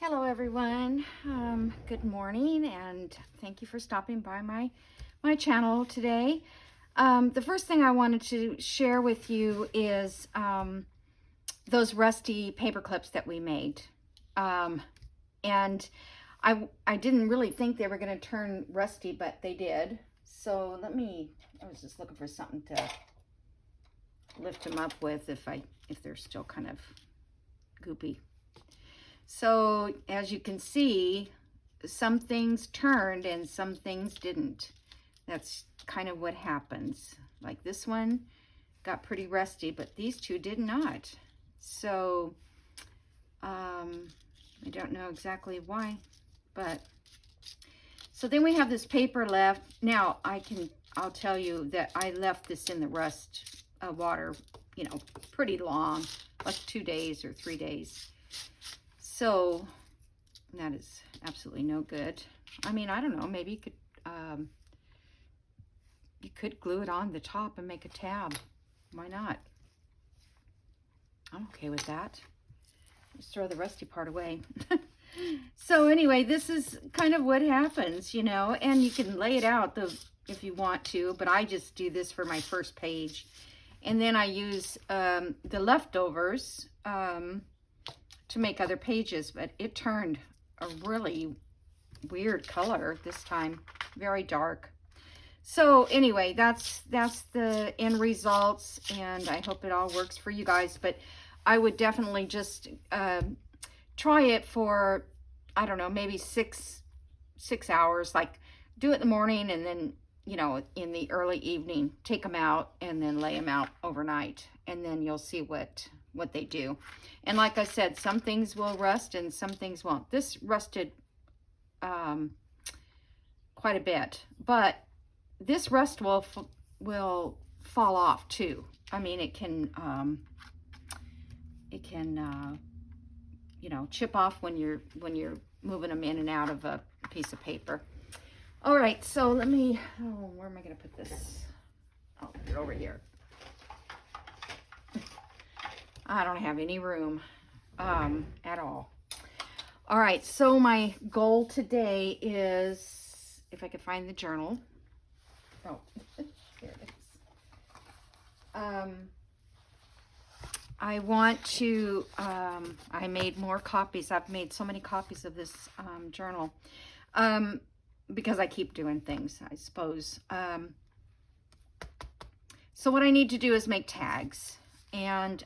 Hello everyone. Good morning and thank you for stopping by my channel today. The first thing I wanted to share with you is those rusty paper clips that we made. And I didn't really think they were going to turn rusty, but they did. So I was just looking for something to lift them up with if they're still kind of goopy. So as you can see, some things turned and some things didn't. That's kind of what happens. Like this one got pretty rusty, but these two did not. So I don't know exactly why, but so then we have this paper left. Now I'll tell you that I left this in the rust water, pretty long, like 2 days or 3 days. So that is absolutely no good. I mean, I don't know, maybe you could glue it on the top and make a tab. Why not? I'm okay with that. Just throw the rusty part away. So anyway, this is kind of what happens, and you can lay it out if you want to, but I just do this for my first page. And then I use the leftovers to make other pages, but it turned a really weird color this time, very dark. So anyway, that's the end results, and I hope it all works for you guys. But I would definitely just try it for, I don't know, maybe six hours. Like do it in the morning, and then in the early evening, take them out and then lay them out overnight, and then you'll see what they do. And like I said, some things will rust and some things won't. This rusted quite a bit, but this rust will fall off too. I mean, it can chip off when you're moving them in and out of a piece of paper. All right, so where am I going to put this? Oh, put it over here. I don't have any room at all. All right, so my goal today is, if I could find the journal. Oh, here it is. I want to, I made more copies. I've made so many copies of this journal because I keep doing things, I suppose. So what I need to do is make tags. And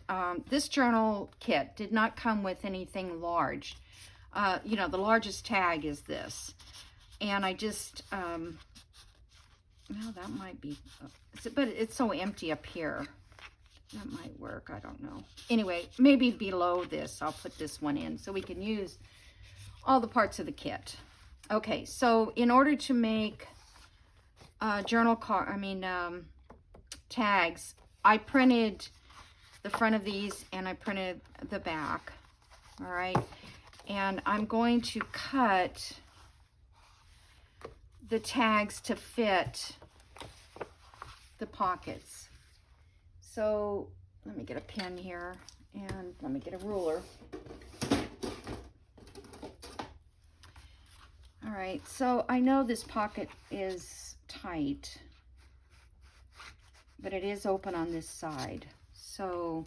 this journal kit did not come with anything large. The largest tag is this. And I just, well, that might be, but it's so empty up here. That might work, I don't know. Anyway, maybe below this, I'll put this one in so we can use all the parts of the kit. Okay, so in order to make tags, I printed the front of these and I printed the back. All right, and I'm going to cut the tags to fit the pockets. So let me get a pen here and let me get a ruler. All right, so I know this pocket is tight, but it is open on this side. So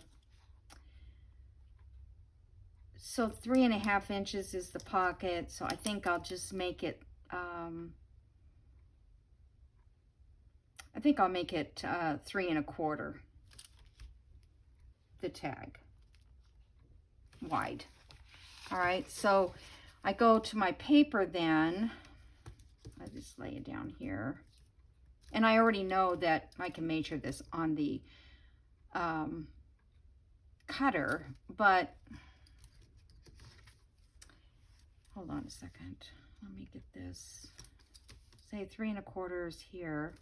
3.5 inches is the pocket. So I think I'll just make it, I think I'll make it 3 1/4, the tag wide. All right, so I go to my paper then. I just lay it down here. And I already know that I can measure this on the cutter, but hold on a second. Let me get this. Say 3 1/4 is here.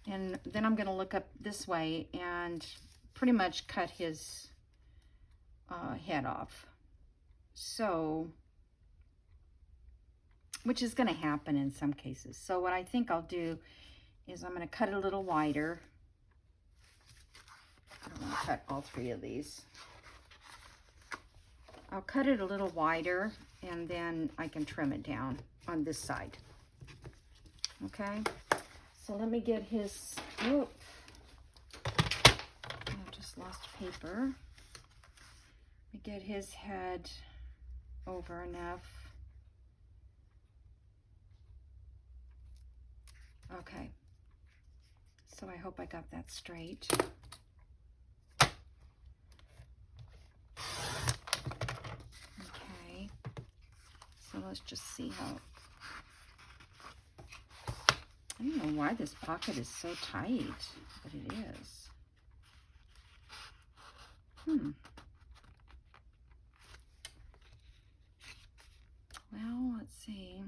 And then I'm going to look up this way and pretty much cut his head off. So, which is going to happen in some cases. So what I think I'll do is I'm going to cut it a little wider. I'm going to cut all 3 of these. I'll cut it a little wider, and then I can trim it down on this side. Okay, so let me get his, oh, I just lost paper. Let me get his head over enough. Okay, so I hope I got that straight. Okay, so let's just see how, I don't know why this pocket is so tight, but it is. Well, let's see.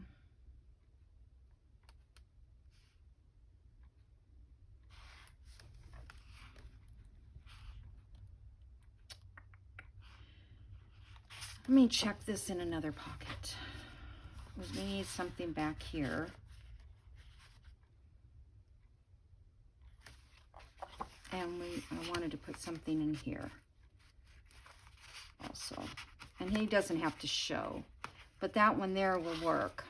Let me check this in another pocket. We need something back here. And I wanted to put something in here also. And he doesn't have to show, but that one there will work.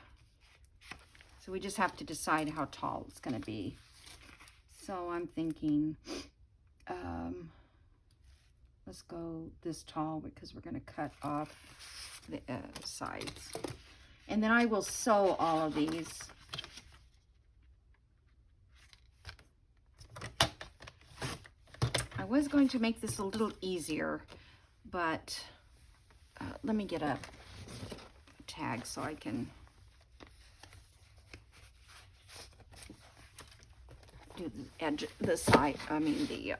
So we just have to decide how tall it's going to be. So I'm thinking, let's go this tall because we're going to cut off the sides. And then I will sew all of these. I was going to make this a little easier, but let me get a tag so I can do the edge, the side, I mean the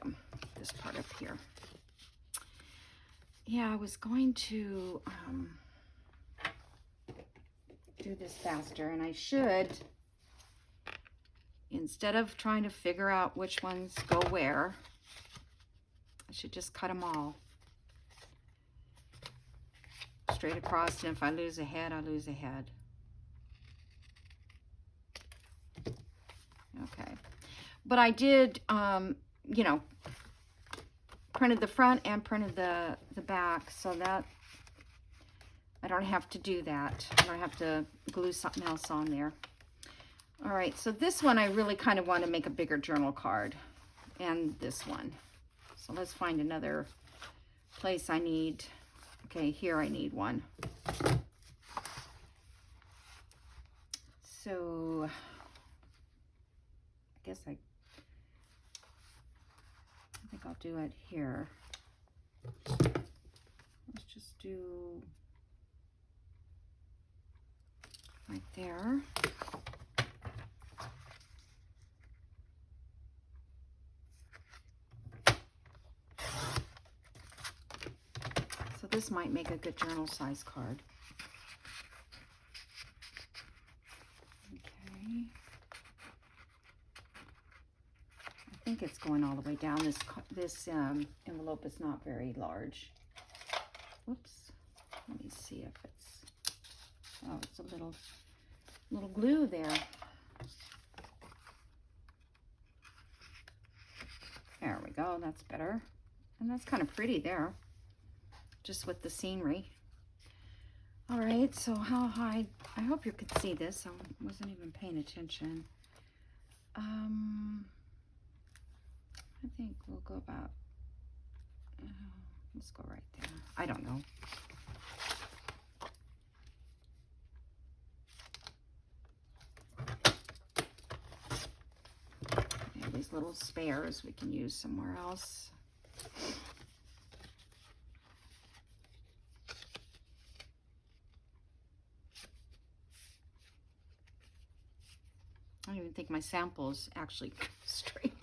this part up here. Yeah, I was going to do this faster, and I should, instead of trying to figure out which ones go where, I should just cut them all straight across, and if I lose a head, I lose a head. Okay, but I did, you know, printed the front and printed the back, so that I don't have to do that. I don't have to glue something else on there. All right, so this one I really kind of want to make a bigger journal card, and this one. So let's find another place I need. Okay, here I need one. So I guess I think I'll do it here. Let's just do right there. So this might make a good journal size card. Okay. I think it's going all the way down. This envelope is not very large. Whoops. Let me see if it's, oh, it's a little glue there. There we go, that's better. And that's kind of pretty there, just with the scenery. All right, so how high, I hope you could see this. I wasn't even paying attention. I think we'll go about, let's go right there. I don't know. Yeah, these little spares we can use somewhere else. I don't even think my sample's actually straight.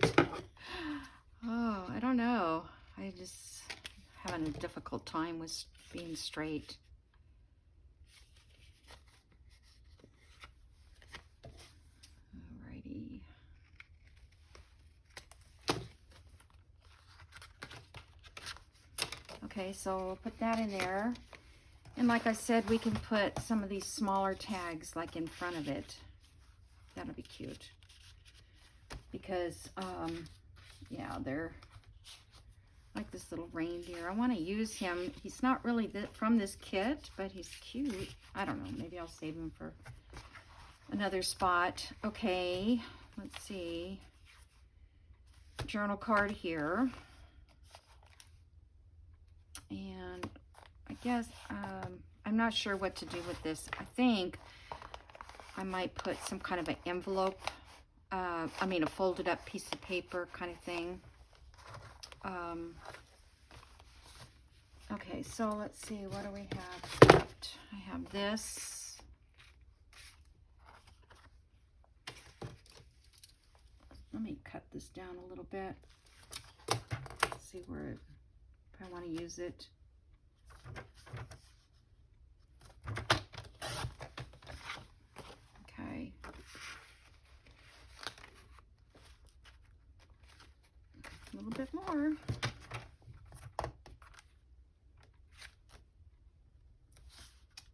Oh, I don't know. I just having a difficult time with being straight. Alrighty. Okay, so we'll put that in there. And like I said, we can put some of these smaller tags like in front of it. That'll be cute. Because, yeah, they're like this little reindeer. I want to use him. He's not really from this kit, but he's cute. I don't know. Maybe I'll save him for another spot. Okay, let's see. Journal card here. And I guess I'm not sure what to do with this. I think I might put some kind of an envelope. I mean, a folded up piece of paper kind of thing. Okay, so let's see, what do we have left? I have this. Let me cut this down a little bit. See where, if I want to use it. Okay. A little bit more.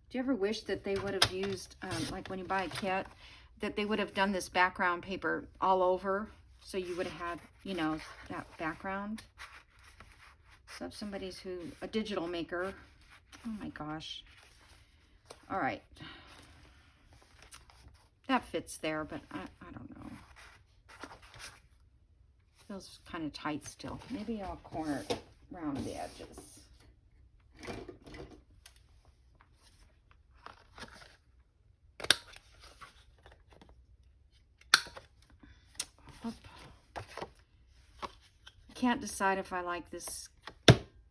Do you ever wish that they would have used, like when you buy a kit, that they would have done this background paper all over, so you would have had, you know, that background? So if somebody's a digital maker, oh my gosh. All right. That fits there, but I don't know. Feels kind of tight still. Maybe I'll corner it around the edges. Can't decide if I like this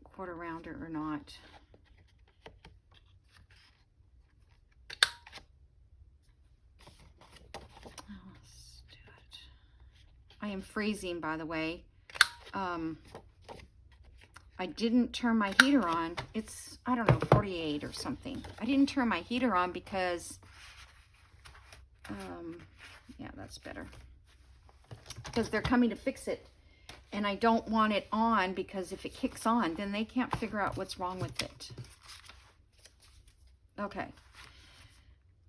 quarter rounder or not. Oh, let's do it. I am freezing, by the way. I didn't turn my heater on. It's, I don't know, 48 or something. I didn't turn my heater on because, yeah, that's better. Because they're coming to fix it. And I don't want it on because if it kicks on, then they can't figure out what's wrong with it. Okay.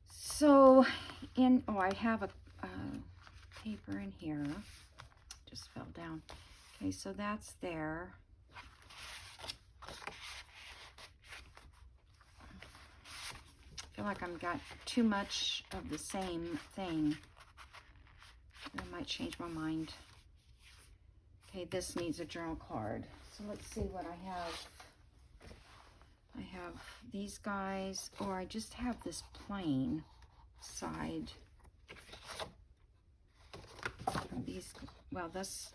So, I have a paper in here. Just fell down. Okay, so that's there. I feel like I've got too much of the same thing. I might change my mind. Okay, this needs a journal card. So let's see what I have. I have these guys, or I just have this plain side. And these, well, that's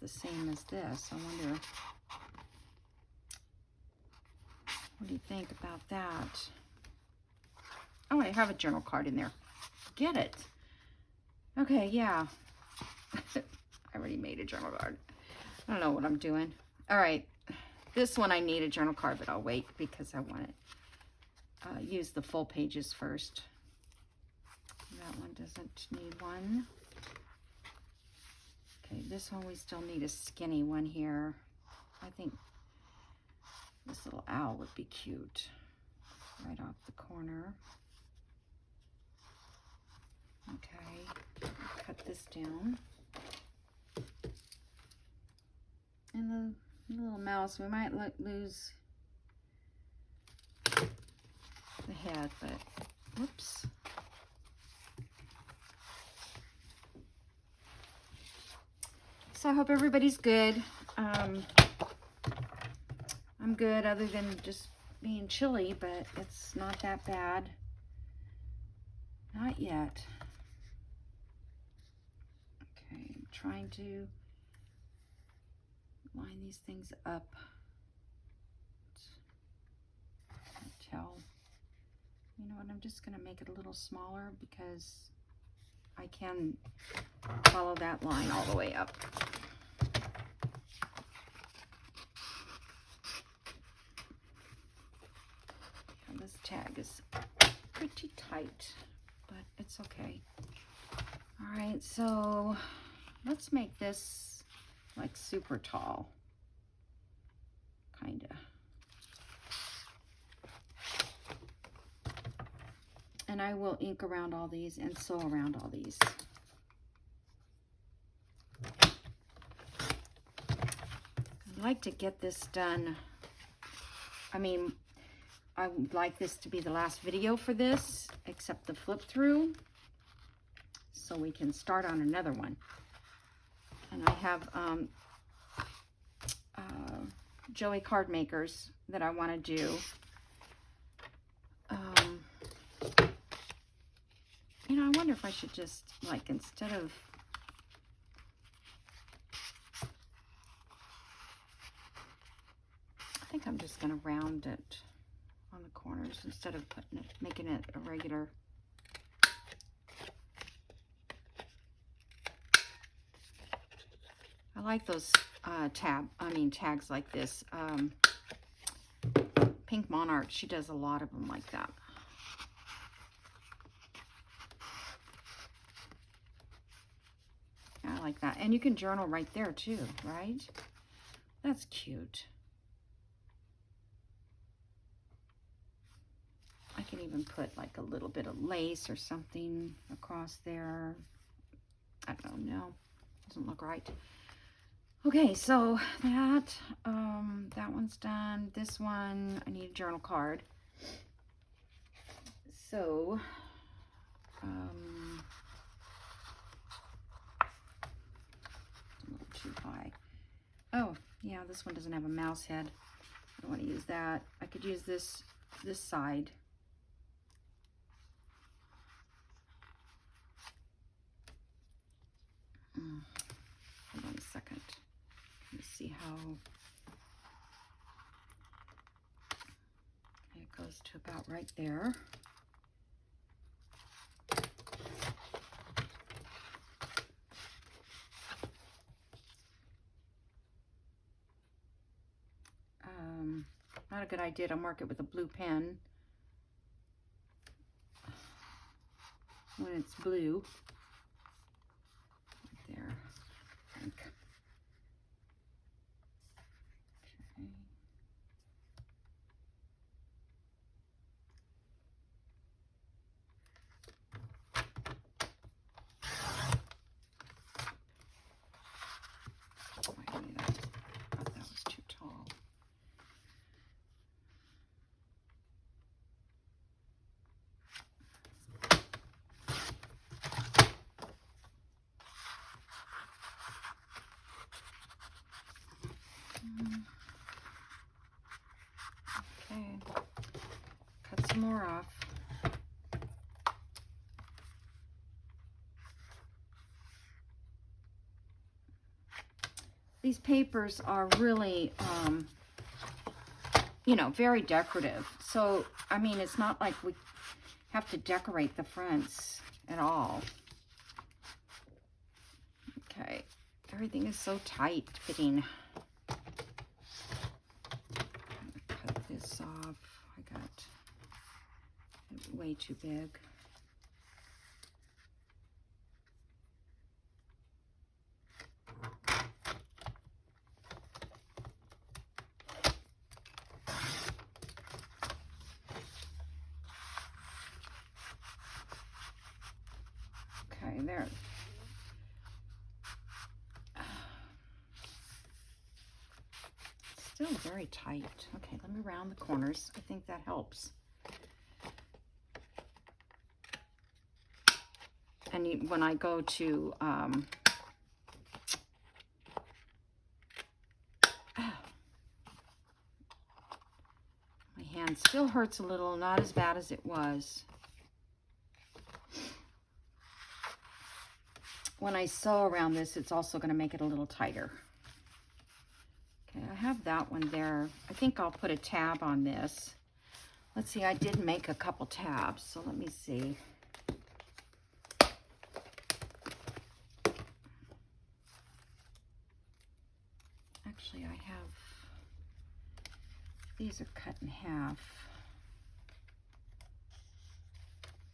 the same as this. I wonder, what do you think about that? Oh, I have a journal card in there. Get it. Okay, yeah. I already made a journal card. I don't know what I'm doing. All right. This one I need a journal card, but I'll wait because I want to use the full pages first. That one doesn't need one. Okay, this one we still need a skinny one here. I think this little owl would be cute. Right off the corner. Okay, cut this down. And the little mouse, we might lose the head, but whoops. So I hope everybody's good. I'm good other than just being chilly, but it's not that bad. Not yet. Okay, I'm trying to line these things up. Can't tell. You know what, I'm just going to make it a little smaller because I can follow that line all the way up. And this tag is pretty tight, but it's okay. All right, so let's make this like super tall, kind of. And I will ink around all these and sew around all these. like to get this done. I mean, I would like this to be the last video for this, except the flip through, so we can start on another one. And I have Joey card makers that I want to do. You know, I wonder if I should just, like, instead of... I think I'm just going to round it on the corners instead of putting it, making it a regular... I like those tags like this. Pink Monarch, she does a lot of them like that. I like that. And you can journal right there too, right? That's cute. I can even put like a little bit of lace or something across there. I don't know. Doesn't look right. Okay, so that one's done. This one, I need a journal card. So, a little too high. Oh, yeah, this one doesn't have a mouse head. I don't want to use that. I could use this side. Hold on a second. Let's see how it goes to about right there. Not a good idea to mark it with a blue pen when it's blue. Right there, I think. Okay, cut some more off. These papers are really, you know, very decorative. So, I mean, it's not like we have to decorate the fronts at all. Okay, everything is so tight fitting. Cut this off. I got it way too big. Okay, there. Still very tight. Okay, let me round the corners. I think that helps. And when I go to my hand still hurts a little, not as bad as it was. When I sew around this, it's also going to make it a little tighter. Okay, I have that one there. I think I'll put a tab on this. Let's see, I did make a couple tabs, so let me see. Actually, I have, these are cut in half.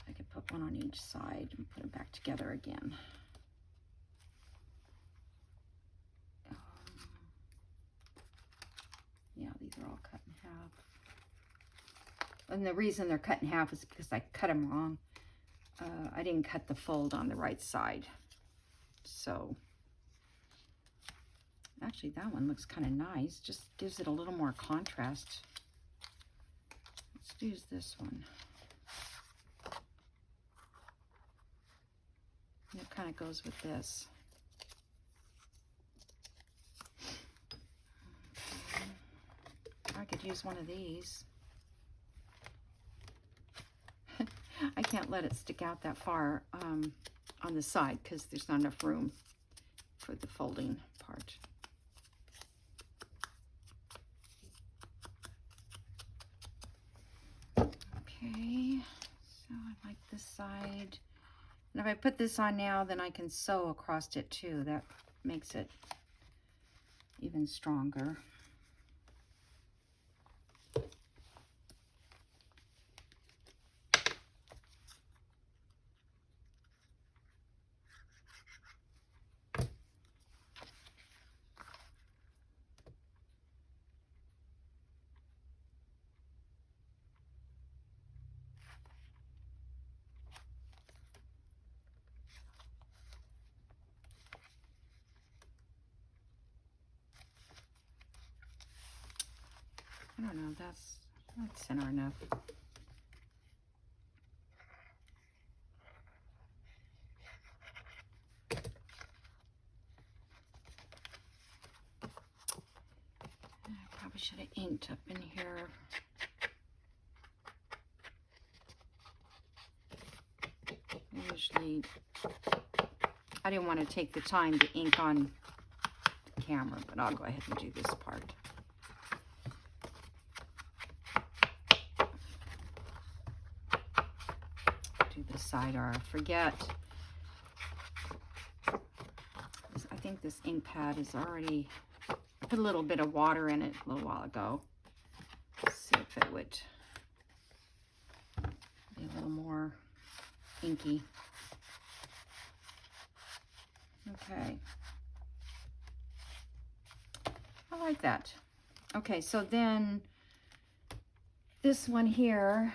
I could put one on each side and put them back together again. Yeah, these are all cut in half. And the reason they're cut in half is because I cut them wrong. I didn't cut the fold on the right side. So, Actually, that one looks kind of nice. Just gives it a little more contrast. Let's use this one. And it kind of goes with this. Okay. I could use one of these. I can't let it stick out that far on the side because there's not enough room for the folding part. Okay, so I like this side. And if I put this on now, then I can sew across it too. That makes it even stronger. I don't know, that's center enough. I probably should have inked up in here. Usually, I didn't want to take the time to ink on the camera, but I'll go ahead and do this part. Do the side R. Forget. I think this ink pad is already, I put a little bit of water in it a little while ago. Let's see if it would be a little more inky. Okay. I like that. Okay, so then this one here,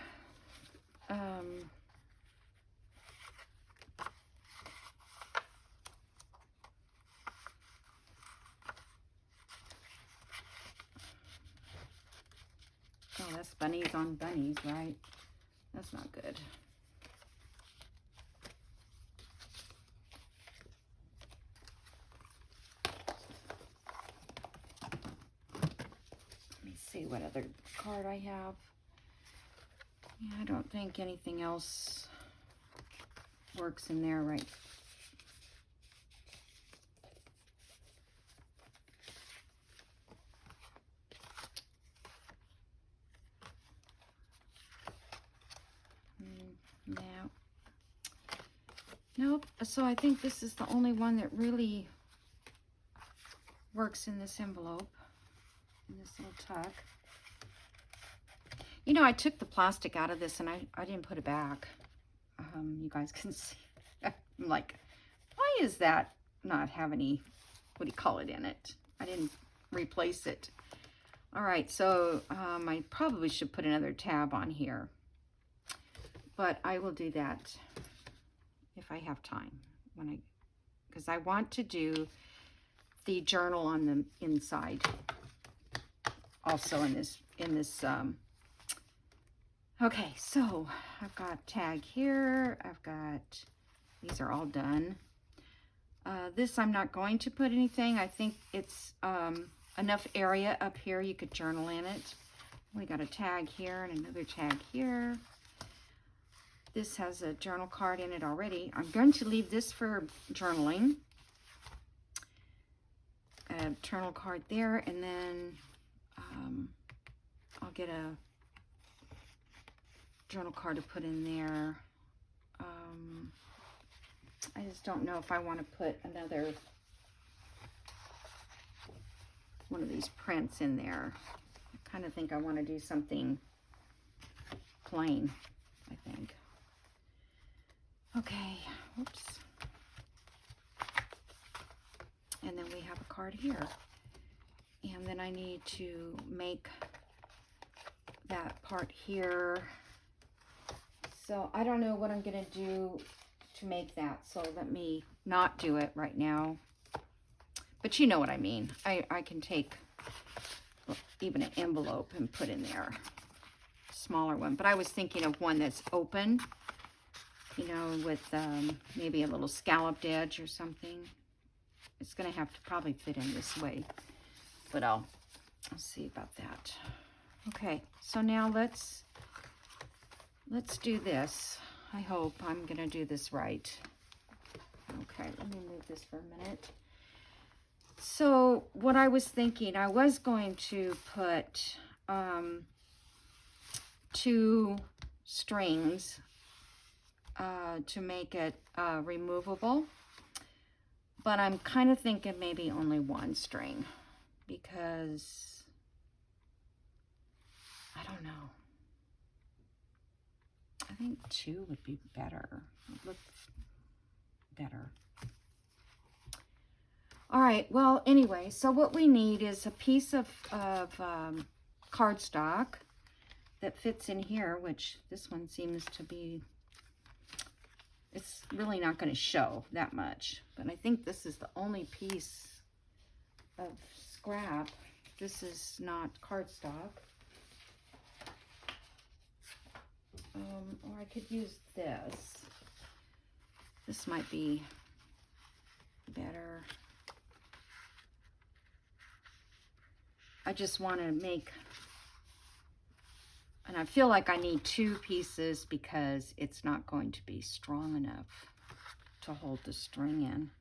oh, that's bunnies on bunnies, right? That's not good. Let me see what other card I have. Yeah, I don't think anything else works in there, right? No. Nope. So I think this is the only one that really works in this envelope, in this little tuck. You know, I took the plastic out of this and I didn't put it back. You guys can see. I'm like, why is that not have any, what do you call it, in it? I didn't replace it. All right, so I probably should put another tab on here. But I will do that if I have time, because I want to do the journal on the inside also in this okay, so I've got tag here, I've got, these are all done. This I'm not going to put anything. I think it's enough area up here you could journal in it. We got a tag here and another tag here. This has a journal card in it already. I'm going to leave this for journaling. A journal card there, and then I'll get a journal card to put in there. I just don't know if I want to put another one of these prints in there. I kind of think I want to do something plain, I think. Okay, whoops. And then we have a card here. And then I need to make that part here. So I don't know what I'm going to do to make that. So let me not do it right now. But you know what I mean. I can take even an envelope and put in there. Smaller one. But I was thinking of one that's open, you know, with maybe a little scalloped edge or something. It's going to have to probably fit in this way. But I'll see about that. Okay, so now let's do this. I hope I'm going to do this right. Okay, let me move this for a minute. So what I was thinking, I was going to put 2 strings to make it removable, but I'm kind of thinking maybe only 1 string, because I don't know. I think 2 would be better. It would look better. All right, well, anyway, so what we need is a piece of cardstock that fits in here, which this one seems to be, it's really not going to show that much. But I think this is the only piece of scrap. This is not cardstock. Or I could use this. This might be better. I just want to make, and I feel like I need 2 pieces because it's not going to be strong enough to hold the string in.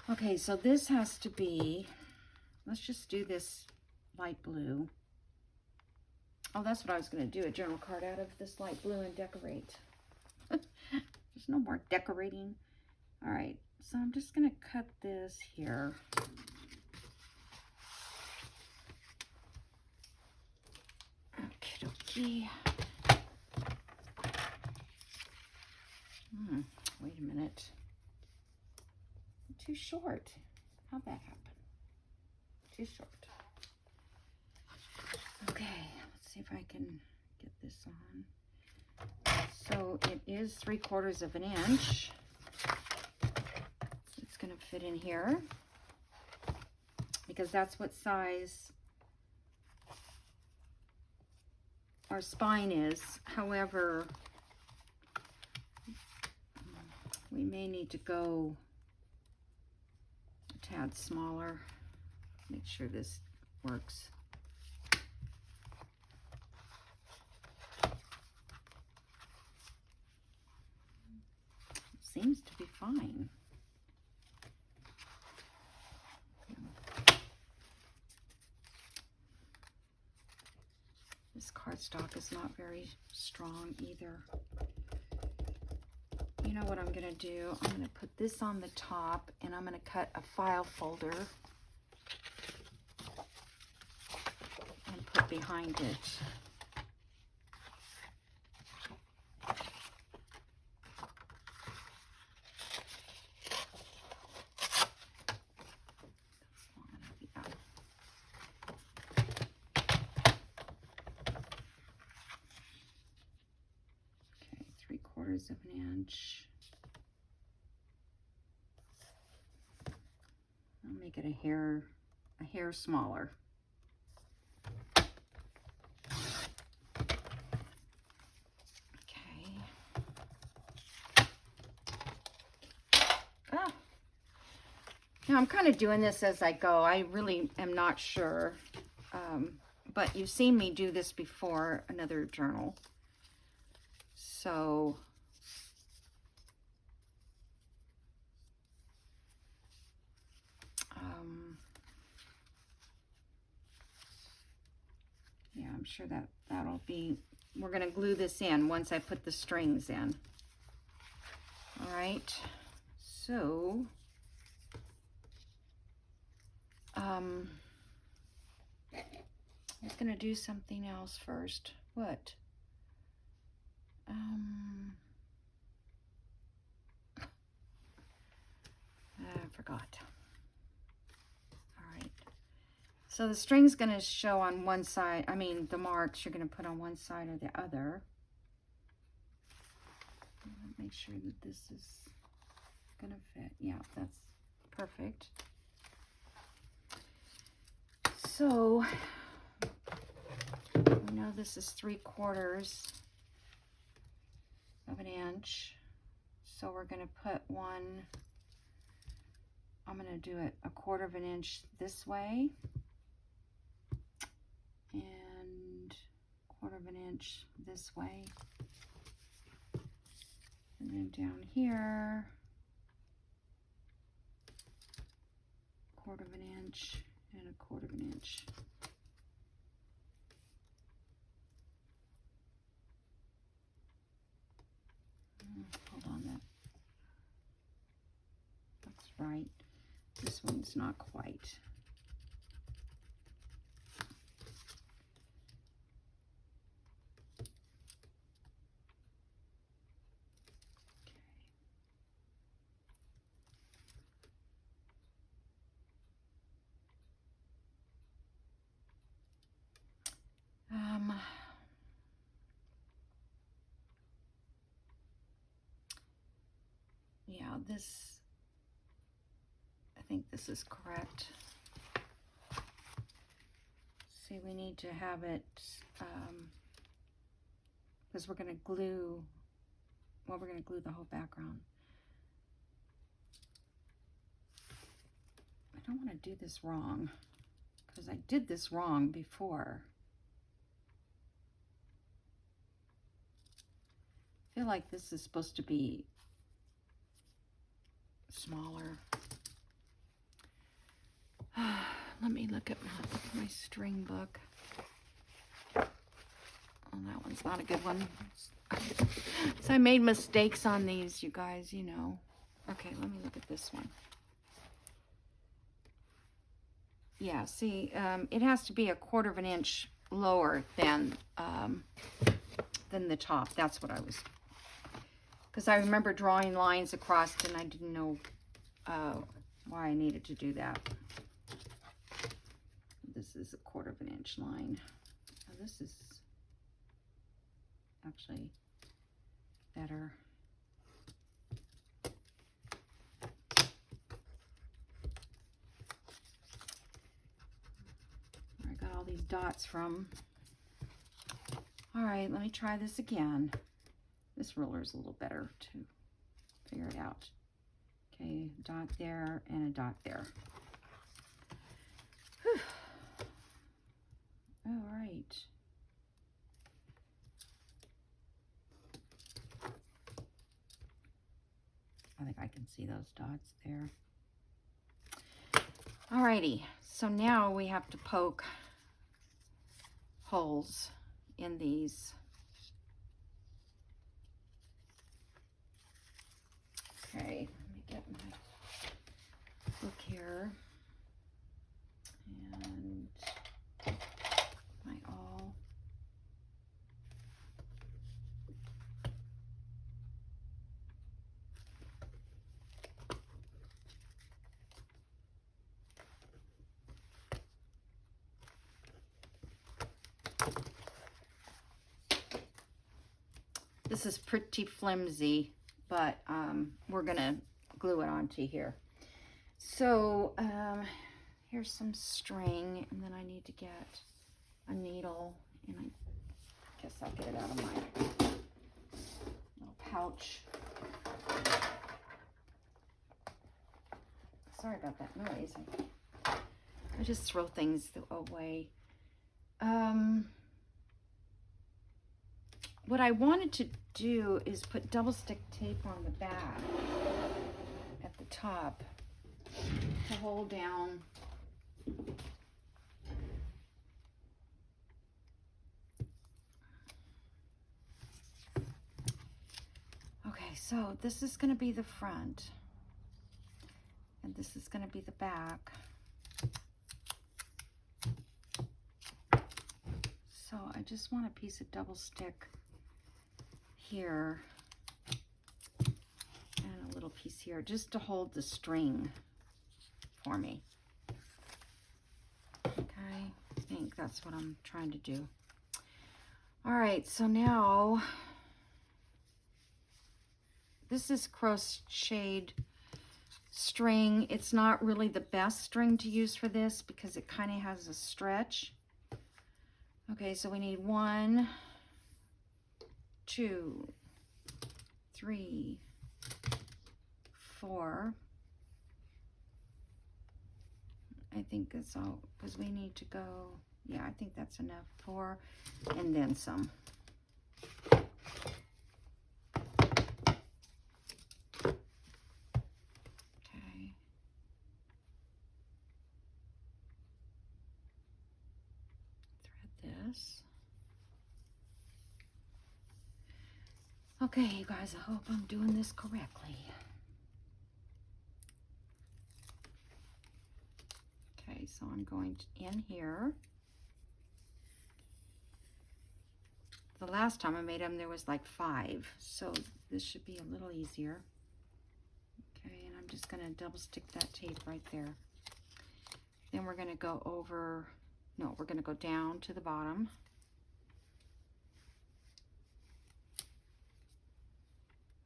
Okay, so this has to be, let's just do this light blue. Oh, that's what I was going to do, a journal card out of this light blue and decorate. There's no more decorating. All right, so I'm just going to cut this here. Okie dokie. Wait a minute. Too short. How'd that happen? Too short. Okay, let's see if I can get this on. So it is 3/4 of an inch. It's going to fit in here because that's what size our spine is. However, we may need to go a tad smaller. Make sure this works. Seems to be fine. This cardstock is not very strong either. You know what I'm going to do? I'm going to put this on the top, and I'm going to cut a file folder and put behind it. Of an inch. I'll make it a hair smaller. Okay. Ah. Now I'm kind of doing this as I go. I really am not sure, but you've seen me do this before, another journal. So yeah, I'm sure that'll be, we're going to glue this in once I put the strings in. All right, so I was going to do something else first. What? I forgot. All right. So the string's going to show on one side. I mean, the marks you're going to put on one side or the other. Make sure that this is gonna fit. Yeah, that's perfect. So we know this is 3/4 of an inch. So we're gonna put one, I'm gonna do it 1/4 of an inch this way and 1/4 of an inch this way. And then down here, 1/4 of an inch and 1/4 of an inch. Hold on, that's right. This one's not quite. Yeah, this, I think this is correct. See, we need to have it, because we're going to glue, well, we're going to glue the whole background. I don't want to do this wrong, because I did this wrong before. I feel like this is supposed to be smaller. Let me look at my string book. Oh, that one's not a good one. So I made mistakes on these, you guys, you know. Okay, let me look at this one. Yeah, see, it has to be 1/4 of an inch lower than the top. That's what I was, because I remember drawing lines across and I didn't know why I needed to do that. This is 1/4 of an inch line. Now this is actually better. Where I got all these dots from. All right, let me try this again. This ruler is a little better to figure it out. Okay, dot there and a dot there. Whew. All right. I think I can see those dots there. Alrighty, so now we have to poke holes in these. Okay, let me get my book here and my awl. This is pretty flimsy, but we're gonna glue it onto here. So here's some string, and then I need to get a needle, and I guess I'll get it out of my little pouch. Sorry about that noise. I just throw things away. What I wanted to do is put double stick tape on the back at the top to hold down okay, so this is going to be the front and this is going to be the back. So I just want a piece of double stick here and a little piece here just to hold the string for me. Okay, I think that's what I'm trying to do. All right, so now this is crocheted string. It's not really the best string to use for this because it kind of has a stretch. Okay, so we need 1, 2, 3, 4. I think that's all, because we need to go, yeah, I think that's enough. 4, and then some. Okay. Thread this. Okay, you guys, I hope I'm doing this correctly. Okay, so I'm going in here. The last time I made them, there was like 5, so this should be a little easier. Okay, and I'm just going to double stick that tape right there. Then we're going to go over, no, we're going to go down to the bottom.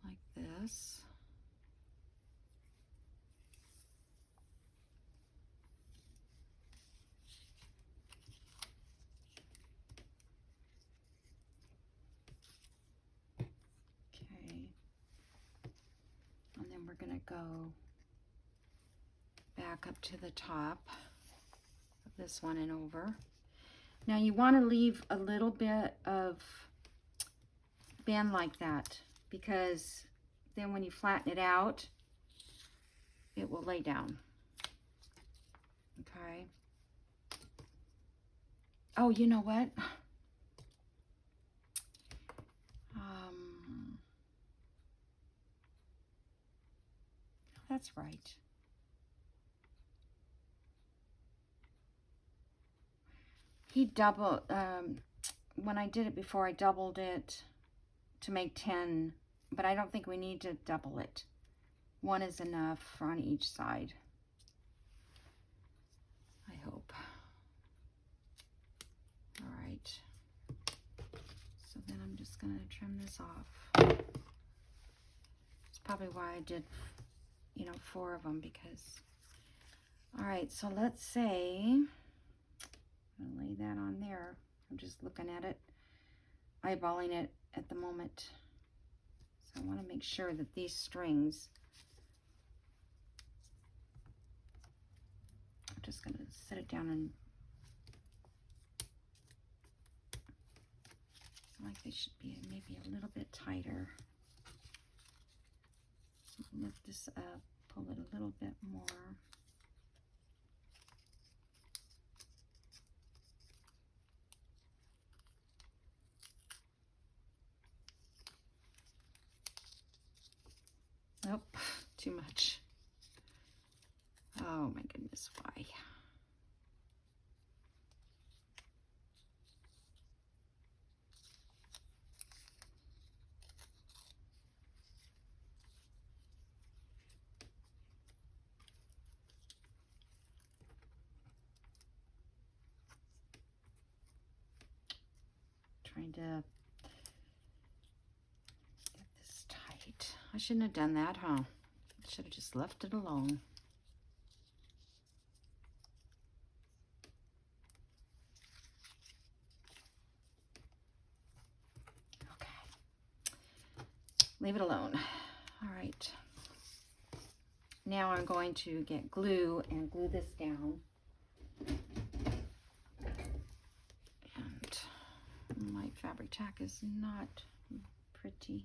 Like this. And then we're going to go back up to the top of this one and over. Now you want to leave a little bit of bend like that, because then when you flatten it out, it will lay down. Okay. Oh, you know what? That's right. He doubled, when I did it before, I doubled it to make 10, but I don't think we need to double it. 1 is enough on each side, I hope. All right. So then I'm just going to trim this off. It's probably why I did, you know, 4 of them, because, all right, so let's say, I'll lay that on there. I'm just looking at it, eyeballing it at the moment. So I want to make sure that these strings, I'm just going to set it down and like they should be maybe a little bit tighter. Lift this up, pull it a little bit more. Nope, too much. Oh my goodness, why? Trying to get this tight. I shouldn't have done that, huh? I should have just left it alone. Leave it alone. All right. Now I'm going to get glue and glue this down. And my fabric tack is not pretty.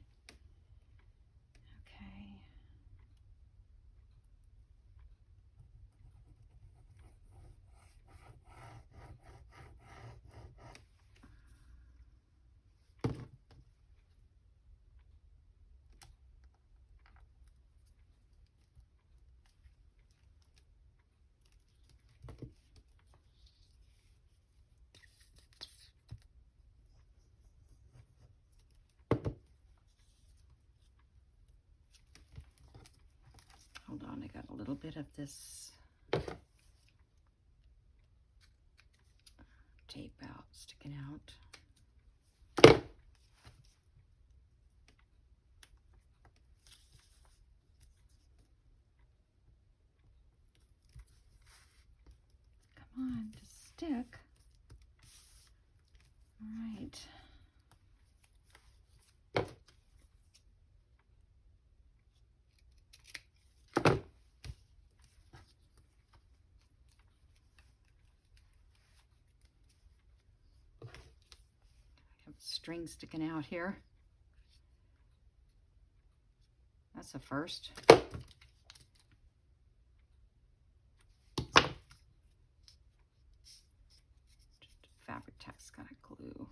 Okay. Hold on, I got a little bit of this tape out, sticking out. Come on, just stick. All right. I have string sticking out here. That's a first. Fabric tack's got a glue.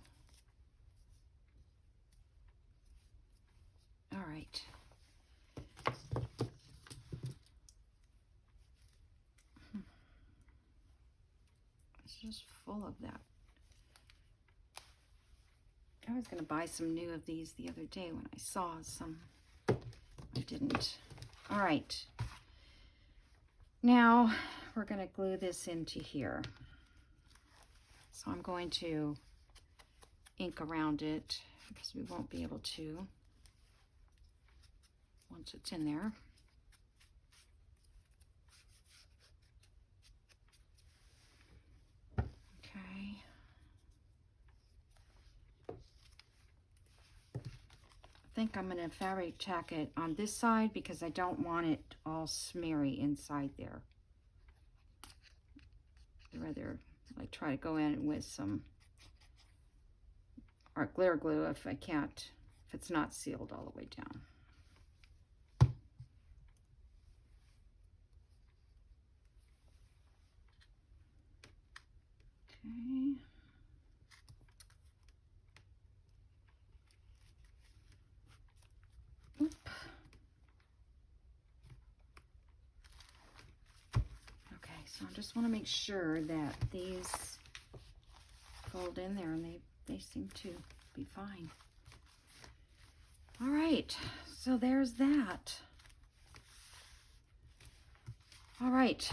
All right. It's just full of that. I was going to buy some new of these the other day when I saw some. I didn't. All right. Now we're going to glue this into here. So I'm going to ink around it because we won't be able to once it's in there. Okay. I think I'm going to fabric tack it on this side because I don't want it all smeary inside there. I'd rather like try to go in with some art glitter glue if I can't, if it's not sealed all the way down. Okay. Oop. Okay, so I just want to make sure that these fold in there, and they seem to be fine. All right, so there's that. All right.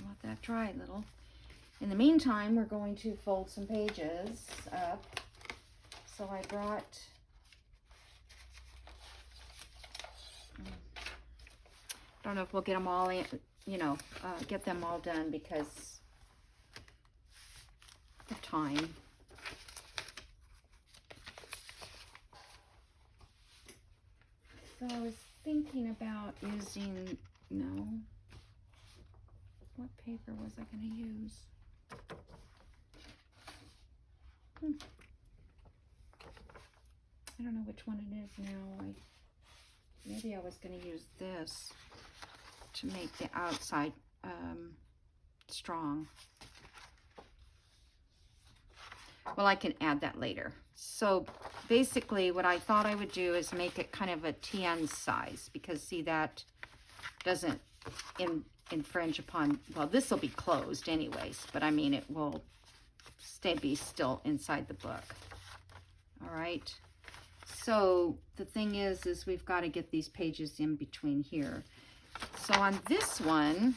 Let that dry a little. In the meantime, we're going to fold some pages up. So I brought, I don't know if we'll get them all in, get them all done because of time. So I was thinking about using, what paper was I going to use? I don't know which one it is now. Maybe I was going to use this to make the outside strong. Well, I can add that later. So basically what I thought I would do is make it kind of a TN size, because see, that doesn't infringe upon, well, this will be closed anyways, but I mean, it will be still inside the book. All right. So the thing is we've got to get these pages in between here. So on this one,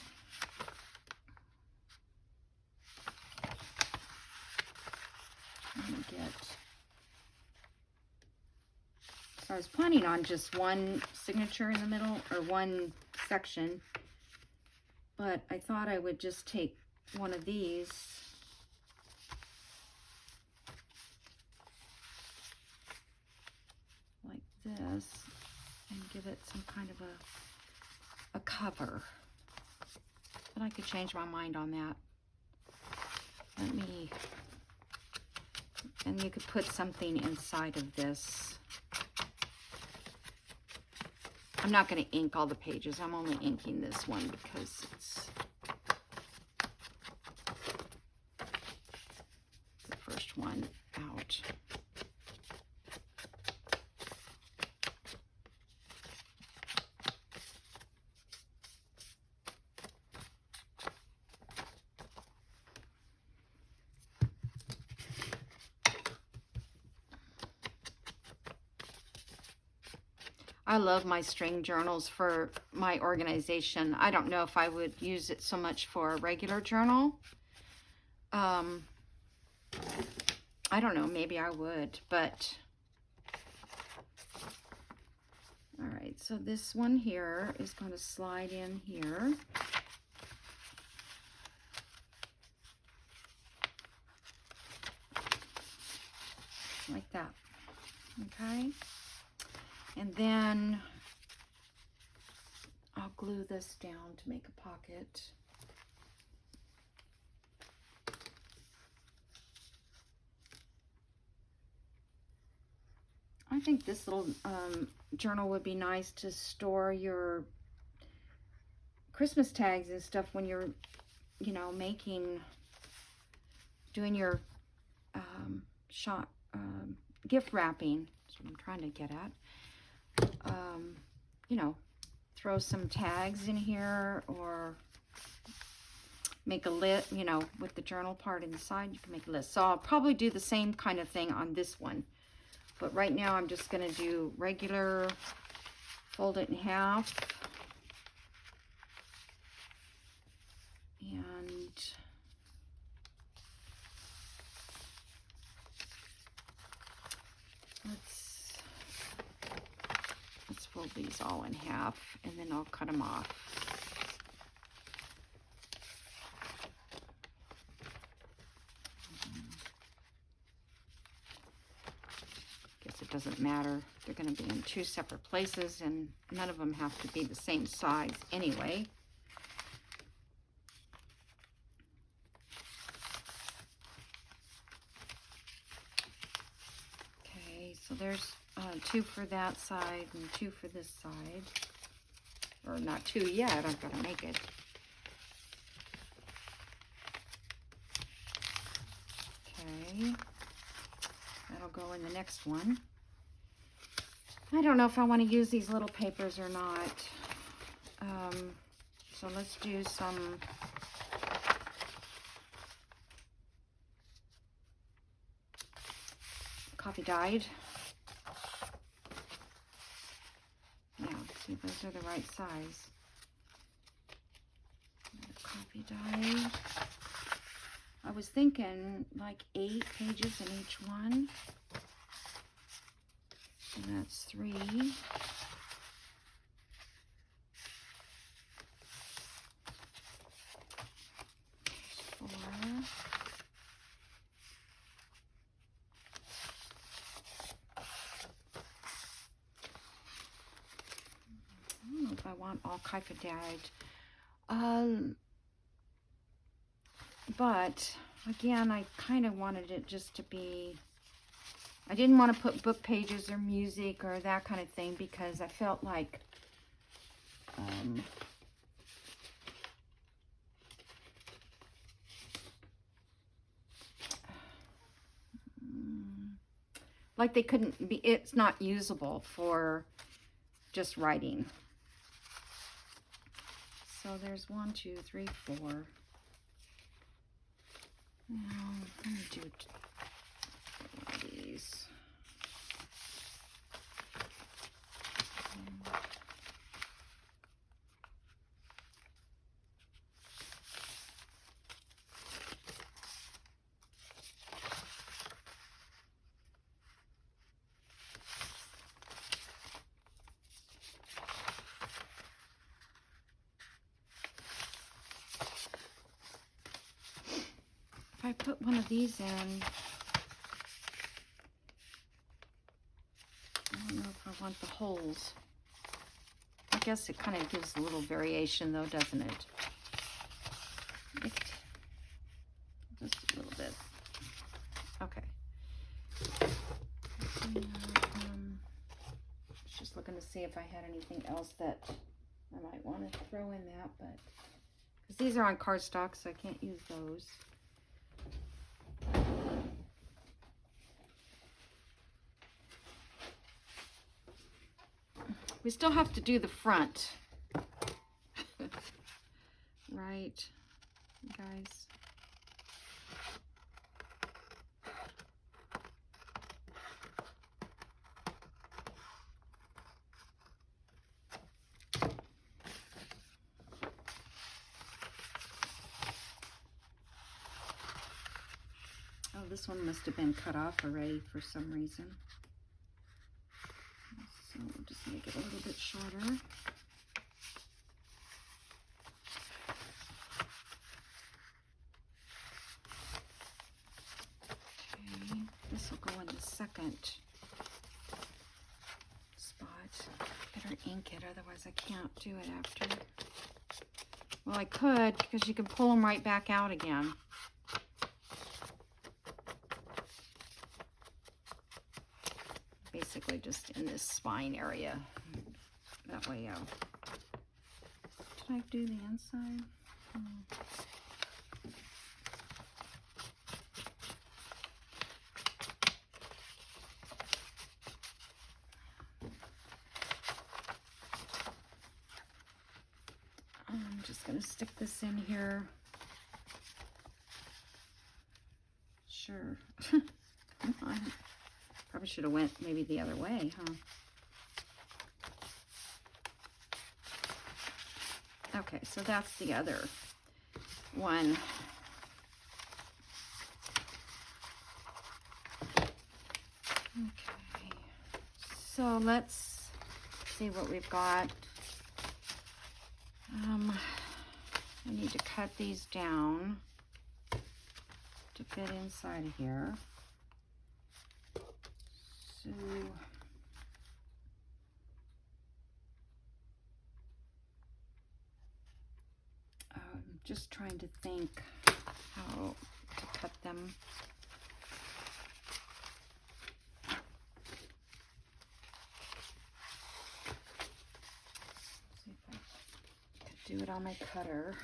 I was planning on just one signature in the middle, or one section, but I thought I would just take one of these like this and give it some kind of a cover. But I could change my mind on that. And you could put something inside of this. I'm not going to ink all the pages. I'm only inking this one because it's the first one out. I love my string journals for my organization. I don't know if I would use it so much for a regular journal. I don't know, maybe I would, but all right, so this one here is going to slide in here. like that. Okay, and then I'll glue this down to make a pocket. I think this little journal would be nice to store your Christmas tags and stuff when you're, you know, doing your gift wrapping. That's what I'm trying to get at. You know, throw some tags in here, or make a list, you know, with the journal part inside, you can make a list. So I'll probably do the same kind of thing on this one. But right now I'm just going to do regular, fold it in half. And let's fold these all in half, and then I'll cut them off. Guess it doesn't matter. They're going to be in two separate places, and none of them have to be the same size anyway. Okay, so there's two for that side and two for this side. Or not two yet, I've got to make it. Okay, that'll go in the next one. I don't know if I want to use these little papers or not. So let's do some coffee dyed. Yeah, see, those are the right size. Coffee dyed. I was thinking like 8 pages in each one. And that's 3. There's 4. I don't know if I want all coffee dyed. But again, I kind of wanted it just to be, I didn't want to put book pages or music or that kind of thing, because I felt like they couldn't be, it's not usable for just writing. So there's 1, 2, 3, 4. Now, let me do one of these. If I put one of these in, I don't know if I want the holes. I guess it kind of gives a little variation though, doesn't it? Just a little bit. Okay. And, just looking to see if I had anything else that I might want to throw in that, but because these are on cardstock, so I can't use those. We still have to do the front. Right, guys? Oh, this one must have been cut off already for some reason. So we'll just make it a little bit shorter. Okay, this will go in the second. second spot. Better ink it, otherwise I can't do it after. Well, I could, because you can pull them right back out again. Basically just in this spine area. That way out. Did I do the inside? I'm just going to stick this in here. Sure. Come on. Probably should have went maybe the other way, huh? Okay, so that's the other one. Okay, so let's see what we've got. I need to cut these down to fit inside of here. So I'm just trying to think how to cut them. See if I could do it on my cutter.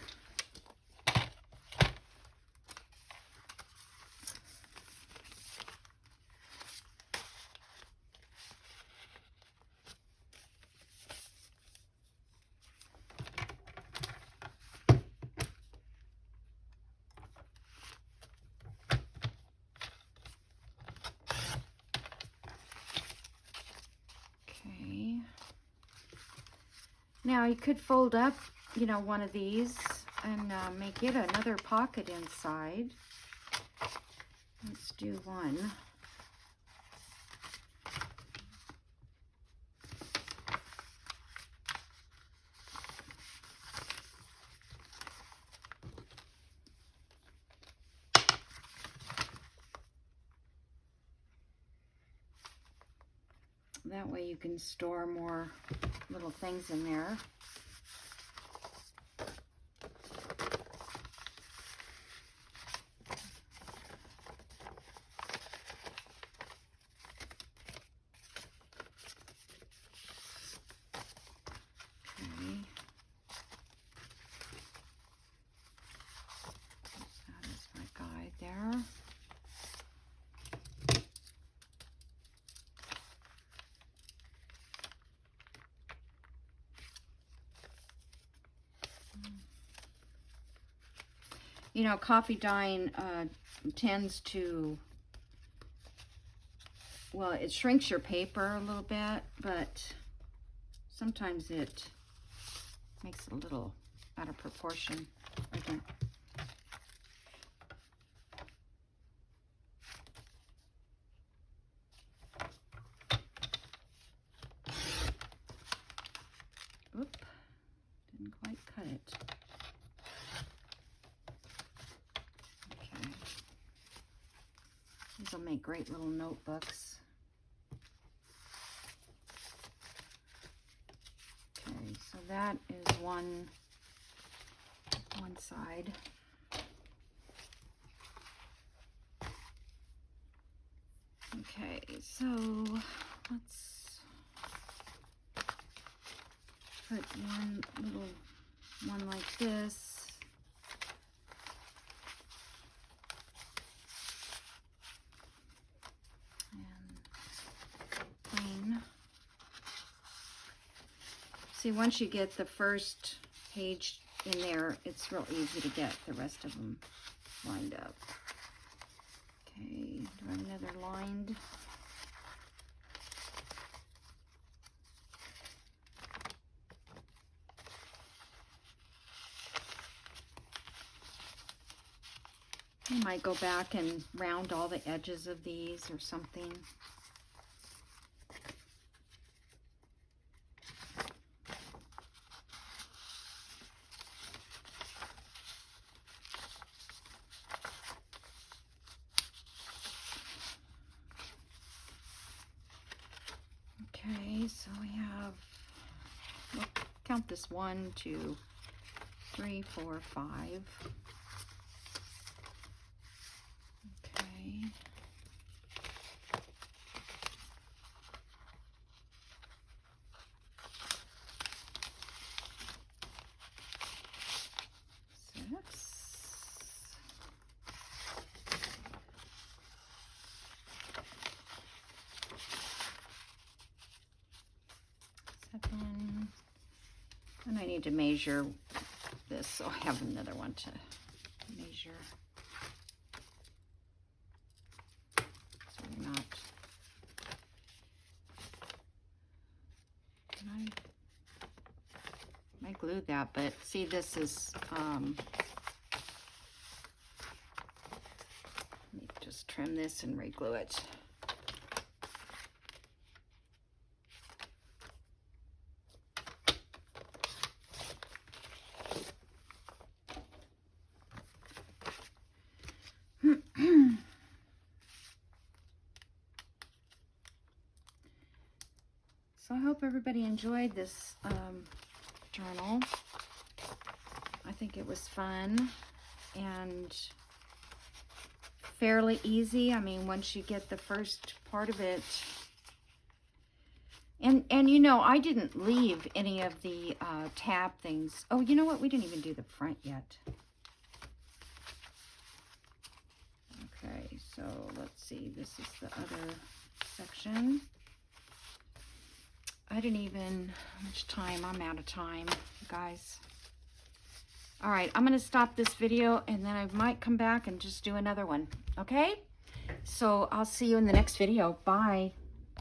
Now you could fold up, you know, one of these and make it another pocket inside. Let's do one. That way you can store more little things in there. Okay. That is my guide there. You know, coffee dyeing tends to, well, it shrinks your paper a little bit, but sometimes it makes it a little out of proportion. Okay. Oop, didn't quite cut it. These will make great little notebooks. Okay, so that is one side. Okay, so let's put one little one like this. See, once you get the first page in there, it's real easy to get the rest of them lined up. Okay, do I have another lined? I might go back and round all the edges of these or something. Okay, so we have, we'll count this 1, 2, 3, 4, 5. Okay. 6. 7. And I need to measure this, so I have another one to measure. So we're not. I glued that, but see, this is let me just trim this and re-glue it. So I hope everybody enjoyed this journal. I think it was fun and fairly easy. I mean, once you get the first part of it. And you know, I didn't leave any of the tab things. Oh, you know what? We didn't even do the front yet. Okay, so let's see. This is the other section. I didn't even, how much time? I'm out of time, guys. All right, I'm going to stop this video, and then I might come back and just do another one, okay? So I'll see you in the next video. Bye.